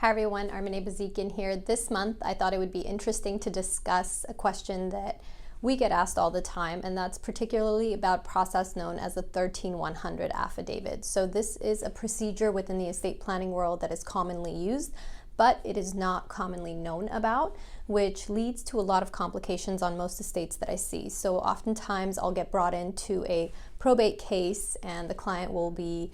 Hi everyone, Armine Bazikyan here. This month I thought it would be interesting to discuss a question that we get asked all the time, and that's particularly about process known as the 13100 affidavit. So this is a procedure within the estate planning world that is commonly used, but it is not commonly known about, which leads to a lot of complications on most estates that I see. So oftentimes I'll get brought into a probate case and the client will be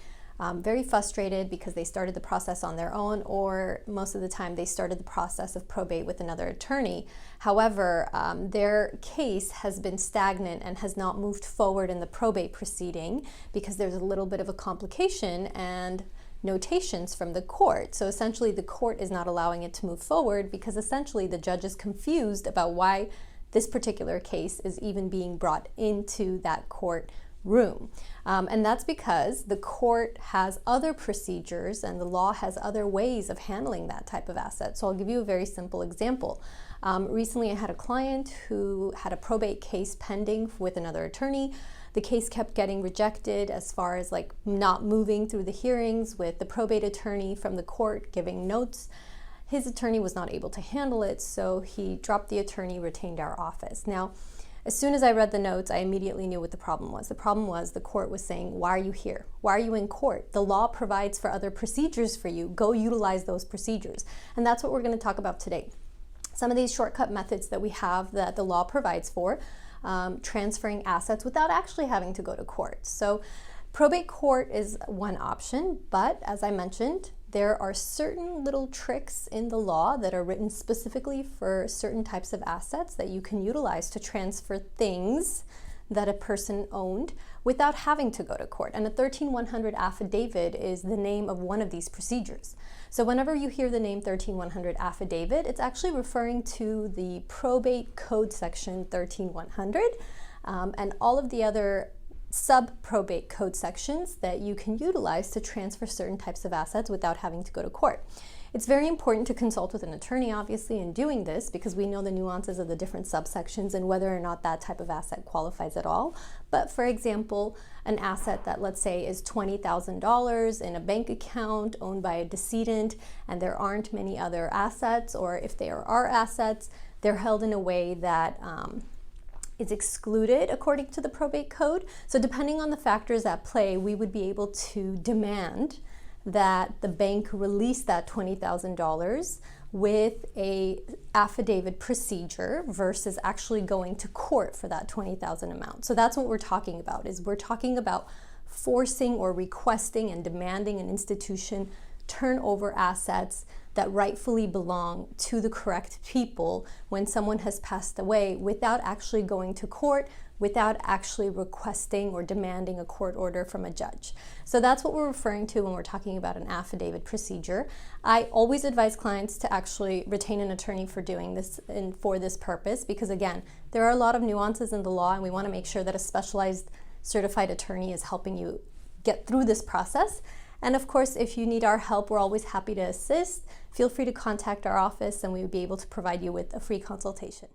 very frustrated because they started the process on their own, or most of the time they started the process of probate with another attorney. However, their case has been stagnant and has not moved forward in the probate proceeding because there's a little bit of a complication and notations from the court. So essentially the court is not allowing it to move forward because essentially the judge is confused about why this particular case is even being brought into that court room. And that's because the court has other procedures and the law has other ways of handling that type of asset. So I'll give you a very simple example. Recently I had a client who had a probate case pending with another attorney. The case kept getting rejected as far as like not moving through the hearings with the probate attorney from the court giving notes. His attorney was not able to handle it, so he dropped the attorney, retained our office. Now, as soon as I read the notes, I immediately knew what the problem was. The problem was the court was saying, why are you here? Why are you in court? The law provides for other procedures for you. Go utilize those procedures. And that's what we're going to talk about today. Some of these shortcut methods that we have that the law provides for, transferring assets without actually having to go to court. So probate court is one option, but as I mentioned, there are certain little tricks in the law that are written specifically for certain types of assets that you can utilize to transfer things that a person owned without having to go to court. And a 13100 affidavit is the name of one of these procedures. So whenever you hear the name 13100 affidavit, it's actually referring to the Probate Code section 13100 and all of the other sub-probate code sections that you can utilize to transfer certain types of assets without having to go to court. It's very important to consult with an attorney, obviously, in doing this because we know the nuances of the different subsections and whether or not that type of asset qualifies at all. But for example, an asset that, let's say, is $20,000 in a bank account owned by a decedent and there aren't many other assets, or if there are assets, they're held in a way that is excluded according to the probate code. So depending on the factors at play, we would be able to demand that the bank release that $20,000 with a affidavit procedure versus actually going to court for that $20,000 amount. So that's what we're talking about, is we're talking about forcing or requesting and demanding an institution turn over assets that rightfully belong to the correct people when someone has passed away without actually going to court, without actually requesting or demanding a court order from a judge. So that's what we're referring to when we're talking about an affidavit procedure. I always advise clients to actually retain an attorney for doing this and for this purpose because, again, there are a lot of nuances in the law and we want to make sure that a specialized certified attorney is helping you get through this process. And of course, if you need our help, we're always happy to assist. Feel free to contact our office and we would be able to provide you with a free consultation.